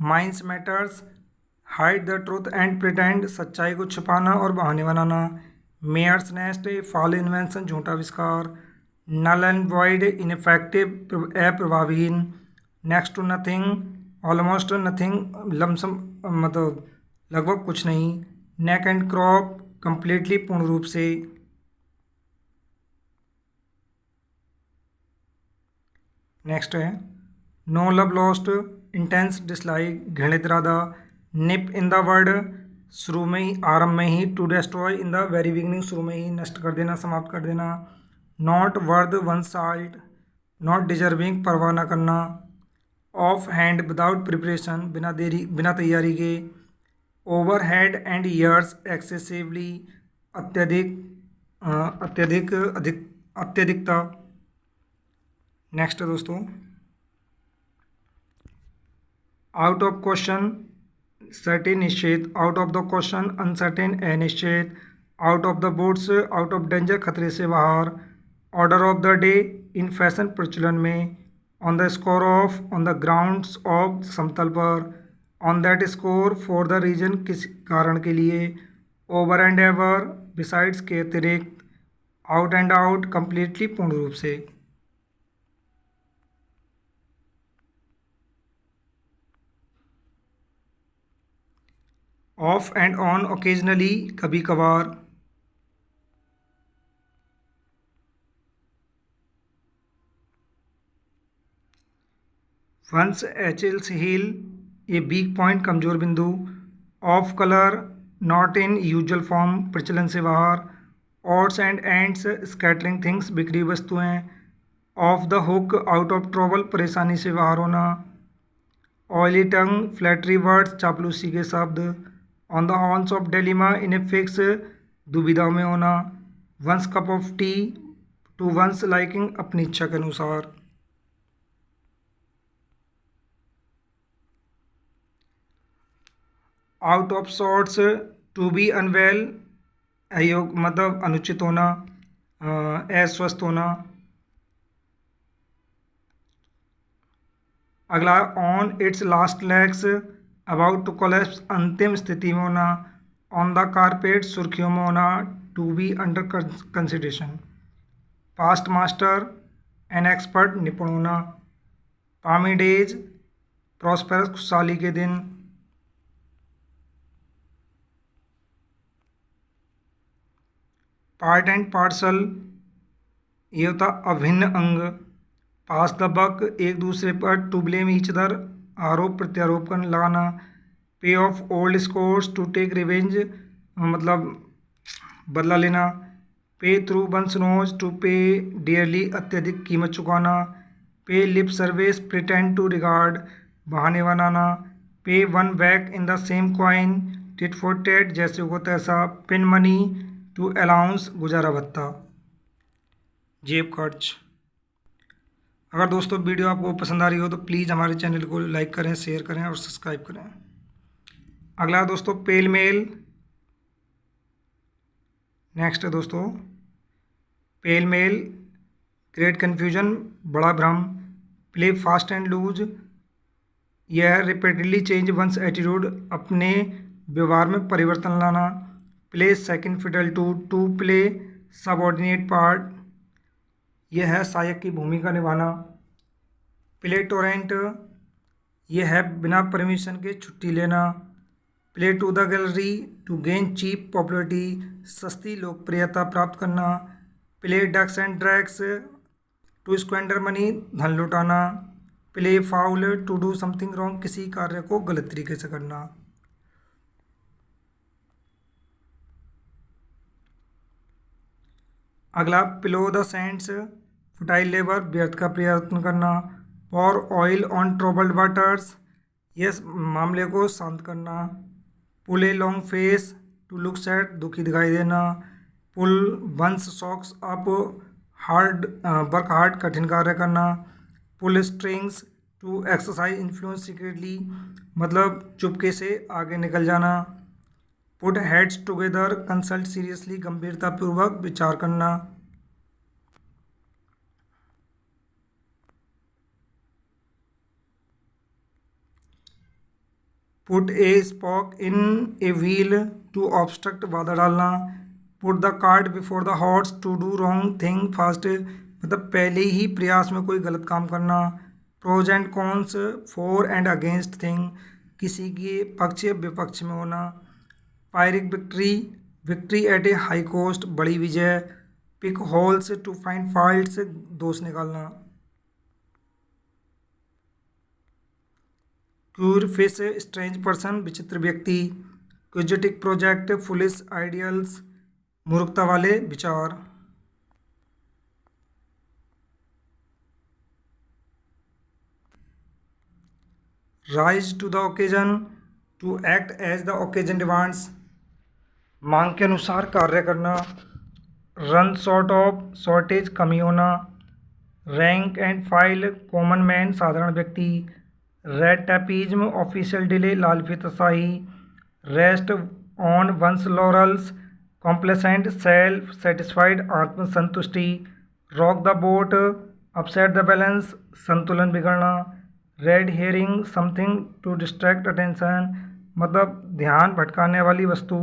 mince matters, hide the truth and pretend, सच्चाई को छिपाना और बहाने बनाना। Mare's nest, a false invention, झूठा आविष्कार। नल एंड वॉइड, इनफेक्टिव, अप्रभावहीन। Next to nothing, almost nothing, lump, मतलब लगभग कुछ नहीं। नेक एंड क्रॉप, कंप्लीटली, पूर्ण रूप से। नेक्स्ट है no love lost, intense dislike, घृणित इरादा। निप इन द वर्ड, शुरू में ही, आरंभ में ही। To destroy in the very beginning, शुरू में ही, नष्ट कर देना, समाप्त कर देना। Not worth one salt, not deserving, परवाह न करना। ऑफ हैंड, विदाउट प्रिपरेशन, बिना देरी, बिना तैयारी के। Over head and ears, excessively, अत्यधिक, अत्यधिक, अधिक, अत्यधिकता। नेक्स्ट दोस्तों, आउट ऑफ क्वेश्चन, सर्टेन, निश्चित। Out of the question, uncertain, अनिश्चित। Out of the woods, out of danger, खतरे से बाहर। Order of the day, in fashion, प्रचलन में। On the score of, on the grounds of, समतल पर। On that score, for the reason, किस कारण के लिए। ओवर एंड एवर, बिसाइड्स, के अतिरिक्त। आउट एंड आउट, कंप्लीटली, पूर्ण रूप से। ऑफ एंड ऑन, ओकेजनली, कभी कभार। Once एचेल्स heal, a weak point, कमजोर बिंदु। Of colour, not in usual form, प्रचलन से बाहर। Odds and ends, scattering things, बिखरी वस्तुएं। Of the hook, out of trouble, परेशानी से बाहर होना। ऑयली टंग, फ्लैटरी वर्ड्स, चापलूसी के शब्द। On the horns of dilemma, in a fix, दुविधा में होना। One's cup of tea, to one's liking, अपनी इच्छा के अनुसार। Out of sorts, to be unwell, अयोग, मतलब अनुचित होना, अस्वस्थ होना। अगला on its last legs, about to collapse, अंतिम स्थिति में होना। ऑन द कारपेट, सुर्खियों में होना, to be under consideration. Past master, an expert, निपुण होना। पामी डेज, प्रॉस्पेरस, खुशहाली के दिन। पार्ट एंड पार्सल, ये होता अभिन्न अंग। पास द बक, एक दूसरे पर। टू ब्लेम ईच अदर, आरोप प्रत्यारोप कर लगाना। Pay off old scores, to take revenge, मतलब बदला लेना। Pay through one's nose, to pay dearly, अत्यधिक कीमत चुकाना। Pay lip service, pretend to regard, बहाने बनाना। Pay one back in the same coin, tit for tat, जैसे को तैसा। पिन मनी, टू अलाउंस, गुजारा भत्ता, जेब खर्च। अगर दोस्तों वीडियो आपको पसंद आ रही हो तो प्लीज़ हमारे चैनल को लाइक करें, शेयर करें और सब्सक्राइब करें। अगला दोस्तों पेल मेल। नेक्स्ट है दोस्तों पेल मेल, ग्रेट कन्फ्यूजन, बड़ा भ्रम। प्ले फास्ट एंड लूज, यह रिपीटेडली चेंज वंस एटीट्यूड, अपने व्यवहार में परिवर्तन लाना। Play second fiddle to play subordinate part, यह है सहायक की भूमिका निभाना। प्ले टोरेंट, यह है बिना परमिशन के छुट्टी लेना। Play to the gallery, to gain cheap popularity, सस्ती लोकप्रियता प्राप्त करना। Play ducks and drakes, to squander money, धन लुटाना। Play foul, to do something wrong, किसी कार्य को गलत तरीके से करना। अगला plough the sands, futile labour, व्यर्थ का प्रयत्न करना। और ऑयल ऑन ट्रबल्ड वाटर्स, यह मामले को शांत करना। Pull a long face, to look sad, दुखी दिखाई देना। Pull one's socks up, hard work hard, कठिन कार्य करना। Pull strings, to exercise influence secretly, मतलब चुपके से आगे निकल जाना। Put heads together, consult seriously, गंभीरतापूर्वक विचार करना। Put a spoke in a wheel, to obstruct, बाधा डालना। Put the cart before the horse, to do wrong thing fast, मतलब पहले ही प्रयास में कोई गलत काम करना। Pros and cons, for and against thing, किसी के पक्ष या विपक्ष में होना। Pyrrhic victory, victory at a high cost, बड़ी विजय। Pick holes, to find faults, दोष निकालना। क्यूर फिश, स्ट्रेंज पर्सन, विचित्र व्यक्ति। क्विजिटिक प्रोजेक्ट, फुलिस आइडियल्स, मूर्खता वाले विचार। Rise to the occasion, to act as the occasion demands, मांग के अनुसार कार्य करना। रन शॉर्ट ऑफ, शॉर्टेज, कमी होना। Rank and file, common man, साधारण व्यक्ति। रेड टैपिज्म, ऑफिशियल डिले, लाल फीताशाही। Rest on one's laurels, complacent, self satisfied, आत्मसंतुष्टि। Rock the boat, upset the balance, संतुलन बिगड़ना। Red herring, something to distract attention, मतलब ध्यान भटकाने वाली वस्तु।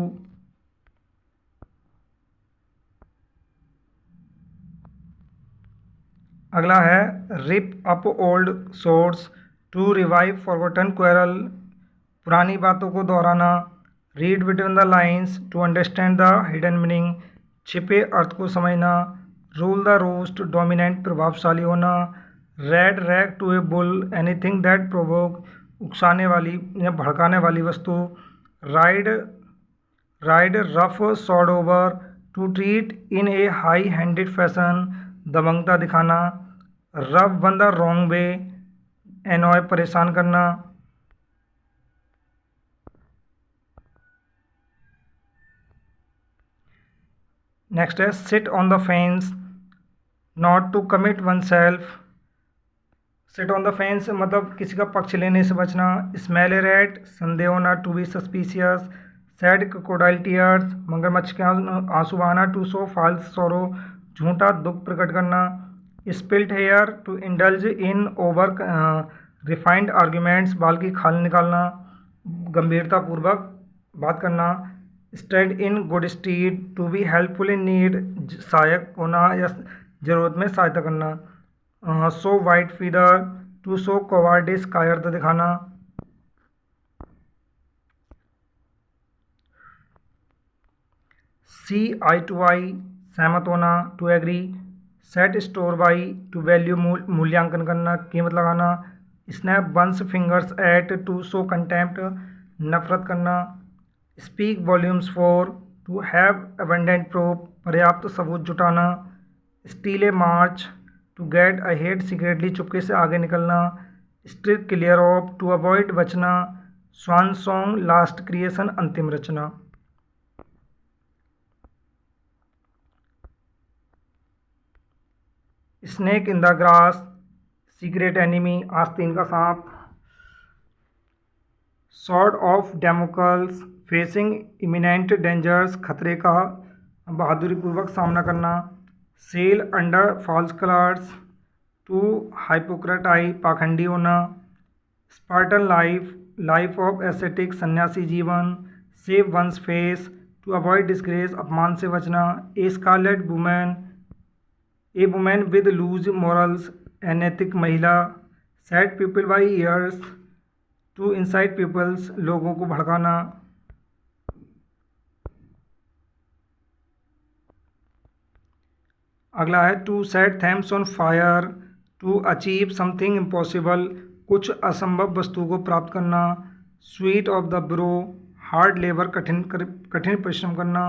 अगला है rip up old sores, to revive forgotten quarrel, पुरानी बातों को दोहराना। Read between the lines, to understand the hidden meaning, छिपे अर्थ को समझना। रूल द रोस्ट, डोमिनेंट, प्रभावशाली होना। Red rag to a bull, anything that provoke, उकसाने वाली या भड़काने वाली वस्तु। Ride ride roughshod over, to treat in a high handed fashion, दबंगता दिखाना। Rub one the wrong way, annoy, परेशान करना। नेक्स्ट है sit on the fence, not to commit oneself. Sit on the fence मतलब किसी का पक्ष लेने से बचना। स्मेल ए रैट, संदेह होना, to be suspicious. Sad crocodile tears, मगरमच्छ के आंसू बहाना। टू शो फॉल्स सॉरो, झूठा दुख प्रकट करना। Split hair, to indulge in over refined arguments, बाल की खाल निकालना, गंभीरतापूर्वक बात करना। Stand in good stead, to be helpful in need, सहायक होना या ज़रूरत में सहायता करना। Show white feather, to show cowardice, कायरता दिखाना। सी आई टू आई, सहमत होना, to agree. Set store by, to value, मूल्यांकन करना, कीमत लगाना। Snap one's fingers at, to show contempt, नफरत करना। Speak volumes for, to have abundant proof, पर्याप्त सबूत जुटाना। Steal a march, to get ahead, secretly, चुपके से आगे निकलना। Strike clear off, to avoid, बचना। स्वान सॉन्ग, लास्ट क्रिएशन, अंतिम रचना। Snake in the grass, secret enemy, आस्तीन का सांप। Sword of Damocles, facing imminent dangers, खतरे का बहादुरी पूर्वक सामना करना। Sail under false colours, to hypocrite, पाखंडी होना। Spartan life, life of ascetic, सन्यासी जीवन। Save once face, to avoid disgrace, अपमान से बचना। A scarlet woman, a woman with loose morals, अनैतिक महिला। Set people by ears, to incite peoples, लोगों को भड़काना। अगला है to set Thames on fire, to achieve something impossible, कुछ असंभव वस्तु को प्राप्त करना। Sweat of the brow, hard labour, कठिन परिश्रम करना।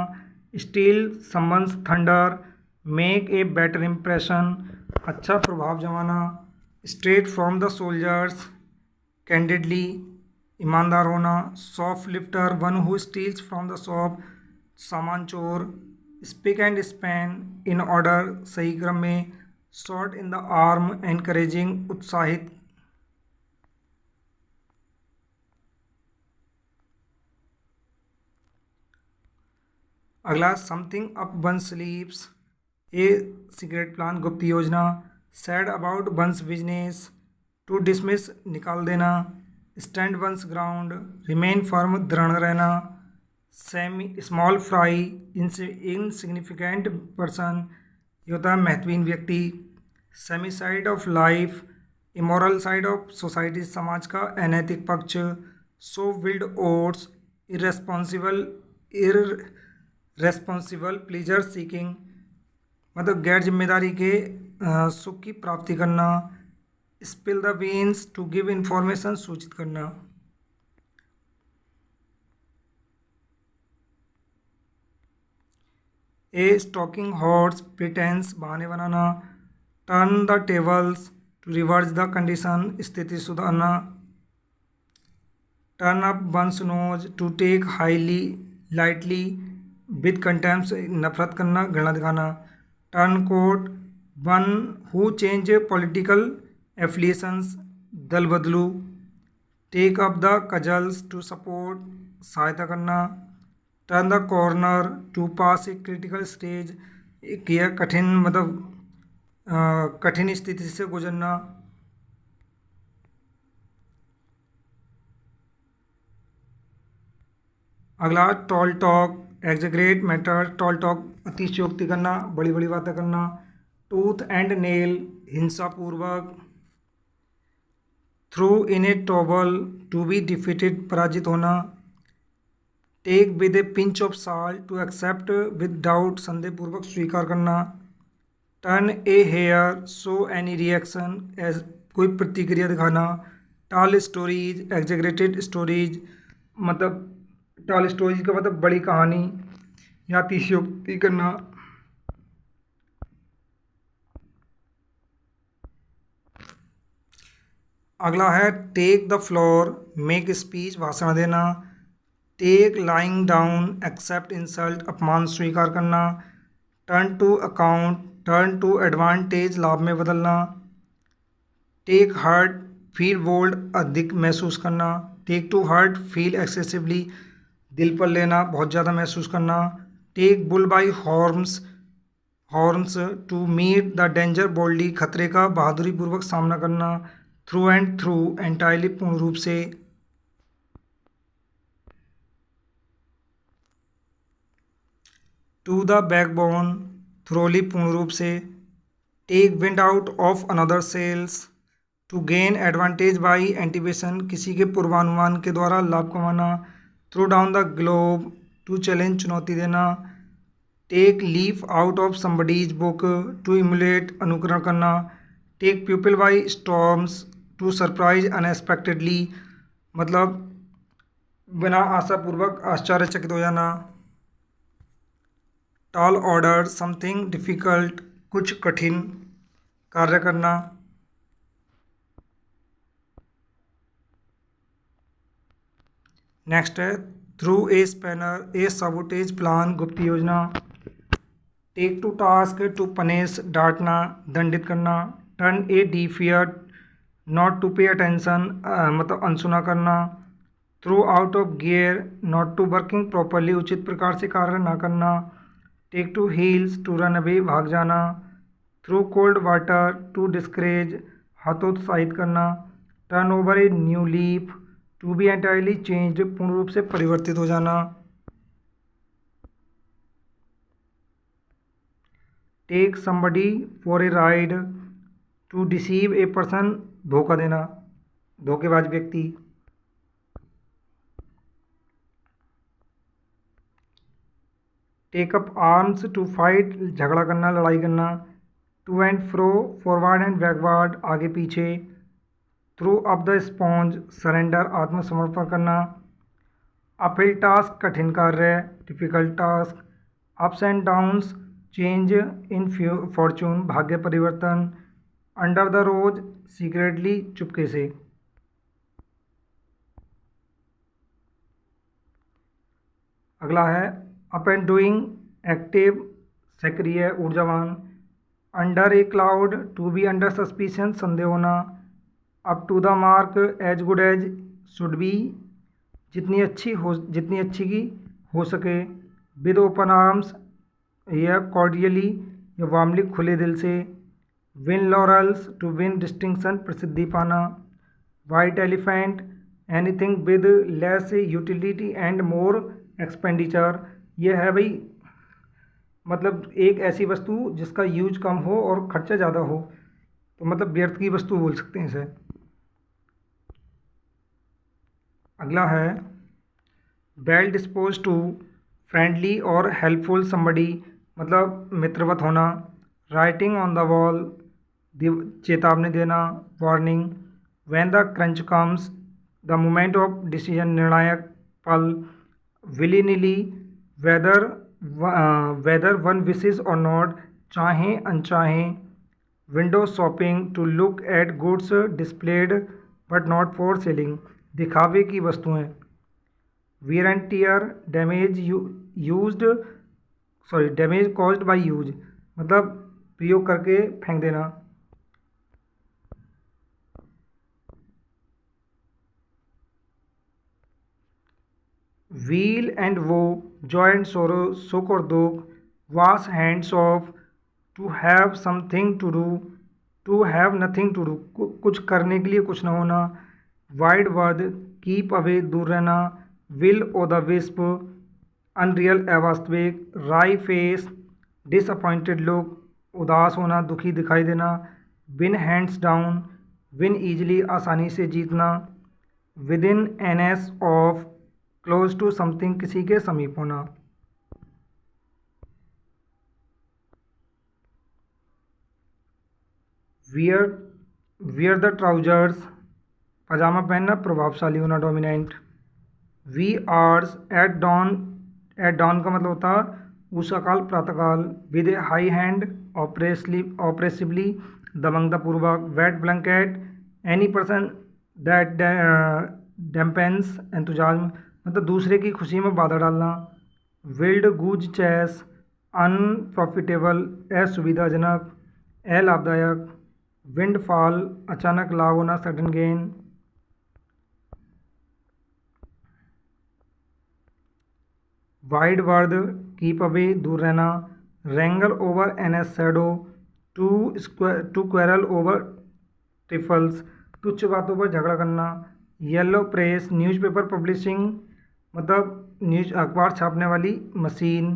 Steal someone's thunder, make a better impression, अच्छा प्रभाव जमाना। Straight from the soldiers, candidly, ईमानदार होना। Shop lifter, one who steals from the shop, सामान चोर। Spick and span, in order, सही क्रम में। Shot in the arm, encouraging, उत्साहित। अगला something up one sleeves, a secret plan, गुप्त योजना। Sad about one's business, to dismiss, निकाल देना। Stand one's ground, remain firm, दृढ़ रहना। Semi small fry, insignificant person, ये होता है महत्वहीन व्यक्ति। Seamy side of life, immoral side of society, समाज का अनैतिक पक्ष। Sow wild oats, irresponsible pleasure seeking, मतलब गैर जिम्मेदारी के सुख की प्राप्ति करना। Spill the beans, to give information, सूचित करना। ए स्टॉकिंग हॉर्स, प्रिटेंस, बहाने बनाना। Turn the tables, to reverse the condition, स्थिति सुधारना। Turn up one's nose, to take highly lightly, with contempt, नफरत करना, घृणा दिखाना। Turn coat, one who change political affiliations, दल बदलू। Take up the cudgels, to support, सहायता करना। Turn the corner, to pass a critical stage, एक यह कठिन मतलब कठिन स्थिति से गुजरना। अगला tall talk, exaggerate matter, tall talk, अतिशयोक्ति करना, बड़ी बड़ी बातें करना। टूथ एंड नेल, हिंसापूर्वक। Throw in a trouble, to be defeated, पराजित होना। Take with a pinch of salt, to accept with doubt, संदेहपूर्वक स्वीकार करना। Turn a hair, show any reaction, कोई प्रतिक्रिया दिखाना। टाल स्टोरीज, एग्जैगरेटेड स्टोरीज, मतलब टाल स्टोरीज का मतलब बड़ी कहानी या अतिशयोक्ति करना। अगला है take the floor, make speech, भाषण देना। Take lying down, accept insult, अपमान स्वीकार करना। Turn to account, turn to advantage, लाभ में बदलना। टेक हर्ट, फील बोल्ड, अधिक महसूस करना। Take to heart, feel excessively, दिल पर लेना, बहुत ज़्यादा महसूस करना। Take bull by horns, to meet the danger boldly, खतरे का बहादुरी पूर्वक सामना करना। थ्रू एंड थ्रू, एंटायरली, पूर्ण रूप से। टू द बैकबोन, थ्रोली, पूर्ण रूप से। Take wind out of another sails, to gain advantage by anticipation, किसी के पूर्वानुमान के द्वारा लाभ कमाना। Throw down the glove, to challenge, चुनौती देना। Take leaf out of somebody's book, to emulate अनुकरण करना। Take people by storms, to surprise unexpectedly, मतलब बिना आशापूर्वक आश्चर्यचकित हो जाना। टॉल ऑर्डर समथिंग डिफ़िकल्ट, कुछ कठिन कार्य करना। नेक्स्ट है throw a spanner, a sabotage plan, गुप्त योजना। Take to task, to punish, डांटना, दंडित करना। Turn a deaf ear, not to pay attention, मतलब अनसुना करना। Throw out of gear, not to working properly, उचित प्रकार से कार्य ना करना। Take to heels, to run away, भाग जाना। Throw cold water, to discourage, हतोत्साहित करना। Turn over a new leaf, to be entirely changed, पूर्ण रूप से परिवर्तित हो जाना। Take somebody for a ride, to deceive a person, धोखा देना, धोखेबाज व्यक्ति। Take up arms, to fight, झगड़ा करना, लड़ाई करना। To and fro, forward and backward, आगे पीछे। Throw up the sponge, surrender, आत्मसमर्पण करना। अपहिल टास्क, कठिन कार्य, difficult task. Ups and downs, change in fortune, भाग्य परिवर्तन। अंडर द रोज, सीक्रेटली, चुपके से। अगला है अप एंड डूइंग, एक्टिव, सक्रिय, ऊर्जावान। Under a cloud, to be under suspicion, संदेह होना। Up to the mark, as good as should be, जितनी अच्छी की हो सके। विद ओपन आर्म्स, या कॉर्डियली, या वार्मली, खुले दिल से। Win laurels, to win distinction, प्रसिद्धि पाना। White elephant, anything with less utility and more expenditure, यह है भाई मतलब एक ऐसी वस्तु जिसका यूज कम हो और खर्चा ज़्यादा हो, तो मतलब व्यर्थ की वस्तु बोल सकते हैं इसे। अगला है वेल डिस्पोज टू, फ्रेंडली और हेल्पफुल समबडी, मतलब मित्रवत होना। राइटिंग ऑन द वॉल, चेतावनी देना, warning. When the crunch comes, the moment of decision, निर्णायक पल। Willy nilly, whether one wishes और नॉट, चाहें अनचाहें। Window shopping, to look at goods displayed but not for selling, दिखावे की वस्तुएं। Wear and tear, damage caused by use, मतलब प्रयोग करके फेंक देना। Wheel and woe, Joy and sorrow, सुख और दुख। Wash hands off, to have something to do, to have nothing to do, कुछ करने के लिए कुछ न होना। वाइड वर्द, कीप अवे, दूर रहना। Will o' the wisp, unreal, अवास्तविक। राई फेस, डिसअपॉइंटेड लुक, उदास होना, दुखी दिखाई देना। Win hands down, win easily, आसानी से जीतना। Within an ace of, close to something, किसी के समीप होना। वियर द ट्राउजर्स, पजामा पहनना, प्रभावशाली होना, dominant. Wee hours, at dawn का मतलब होता है उषाकाल, प्रातःकाल। With a high hand, oppressively, दबंगतापूर्वक। Wet blanket, any person that dampens enthusiasm, मतलब दूसरे की खुशी में बाधा डालना। विल्ड गूज चेस, अनप्रॉफिटेबल, असुविधाजनक, अलाभदायक। विंडफॉल, अचानक लाभ होना, sudden gain. Wide berth, keep away, दूर रहना। Wrangle over an ass shadow, to quarrel over trifles, तुच्छ बातों पर झगड़ा करना। येलो प्रेस, न्यूज़पेपर पब्लिशिंग, मतलब न्यूज अखबार छापने वाली machine.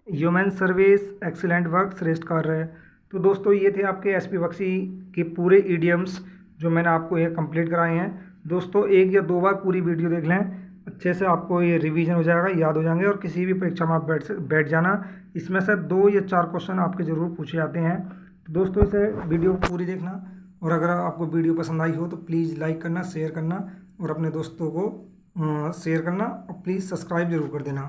Human service, excellent work, श्रेष्ठ कार्य। तो दोस्तों ये थे आपके एसपी बख्शी के पूरे ईडियम्स जो मैंने आपको ये कंप्लीट कराए हैं। दोस्तों एक या दो बार पूरी वीडियो देख लें, अच्छे से आपको ये रिवीजन हो जाएगा, याद हो जाएंगे, और किसी भी परीक्षा में आप बैठ जाना। इसमें से 2 या 4 क्वेश्चन आपके ज़रूर पूछे जाते हैं। तो दोस्तों इसे वीडियो पूरी देखना, और अगर आपको वीडियो पसंद आई हो तो प्लीज़ लाइक करना, शेयर करना, और अपने दोस्तों को शेयर करना, और प्लीज़ सब्सक्राइब जरूर कर देना।